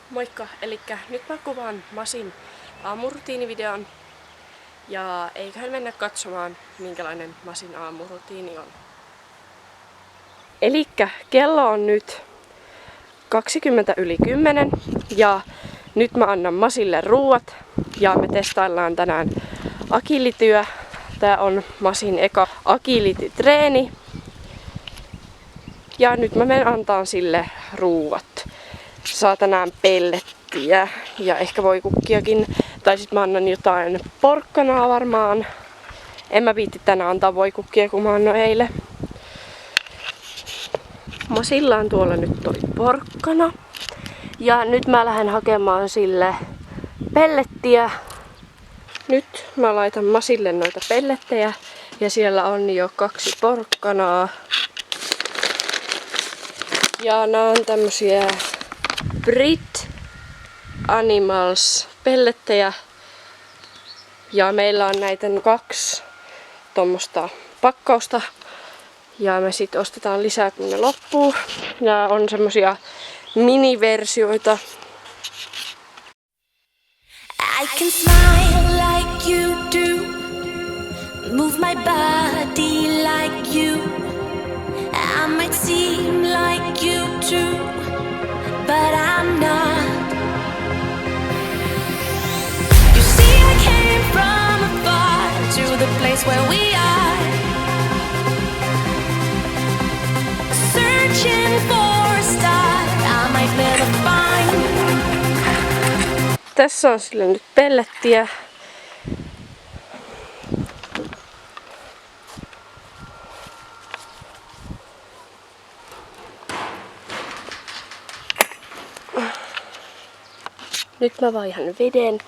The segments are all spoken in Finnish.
Moikka! Elikkä nyt mä kuvaan Masin aamurutiinivideon ja eiköhän mennä katsomaan minkälainen Masin aamurutiini on. Elikkä kello on nyt 10:20 ja nyt mä annan Masille ruuat ja me testaillaan tänään agilityä. Tää on Masin eka agility-treeni. Ja nyt mä menen antaan sille ruuat. Saa tänään pellettiä ja ehkä voikukkiakin. Tai sit mä annan jotain porkkanaa varmaan. En mä viitti tänään antaa voikukkia, kun mä annoin eilen. Masilla on tuolla nyt toi porkkana. Ja nyt mä lähden hakemaan sille pellettiä. Nyt mä laitan Masille noita pellettejä. Ja siellä on jo 2 porkkanaa. Ja nää on tämmösiä Brit Animals pellettejä. Ja meillä on näitä 2 tommosta pakkausta. Ja me sit ostetaan lisää kun ne loppuu. Nää on semmosia miniversioita. I can smile like you do, move my body like you. I might seem like you too, but I'm not. You see, I came from afar to the place where we are, searching for a star I might never find. Tässä on sille nyt pellettiä. Nyt mä vaihan veden.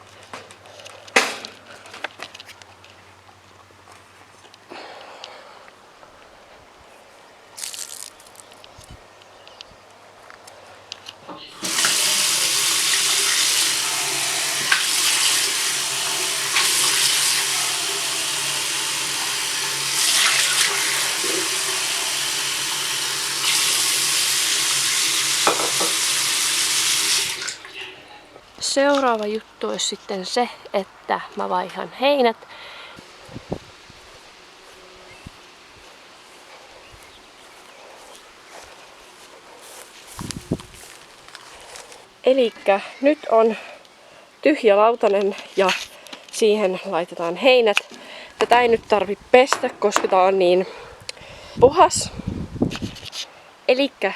Seuraava juttu olisi sitten se, että mä vaihan heinät. Elikkä nyt on tyhjä lautanen ja siihen laitetaan heinät. Tätä ei nyt tarvi pestä, koska tää on niin puhas. Elikkä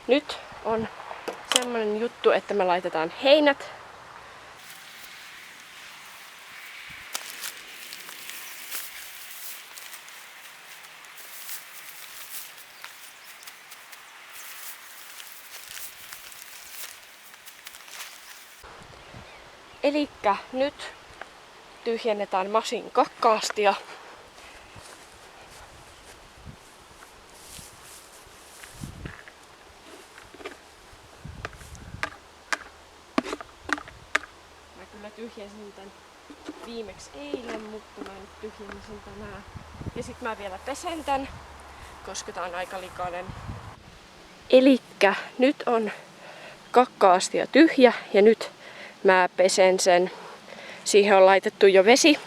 nyt on semmonen juttu, että me laitetaan heinät. Elikkä nyt tyhjennetään Masin kakkaastia. Mä tyhjensin tän viimeksi eilen, mutta mä nyt tyhjensin tänään. Ja sit mä vielä pesen tän, koska tää on aika likainen. Elikkä nyt on kakkaastia tyhjä ja nyt mä pesen sen. Siihen on laitettu jo vesi.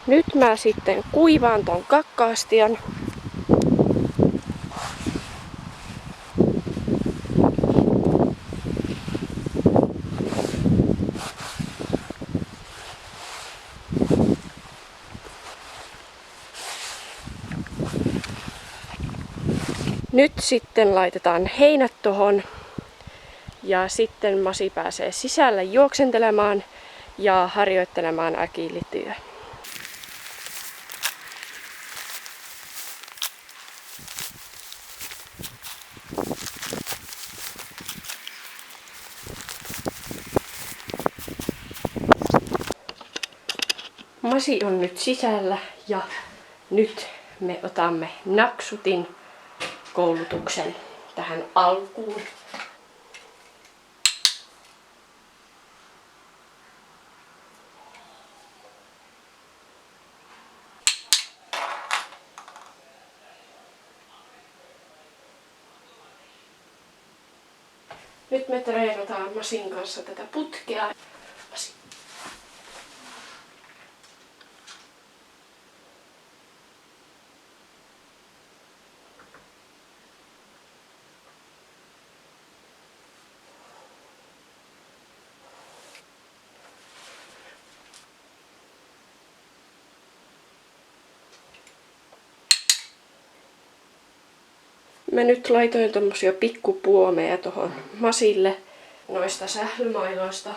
Nyt mä sitten kuivaan ton kakkaastian. Nyt sitten laitetaan heinät tohon ja sitten Masi pääsee sisälle juoksentelemaan ja harjoittelemaan agilityä. Masi on nyt sisällä ja nyt me otamme naksutin koulutuksen tähän alkuun. Nyt me treenataan Masin kanssa tätä putkea. Masi. Mä nyt laitoin tommosia pikkupuomeja tohon Masille noista sählymailoista.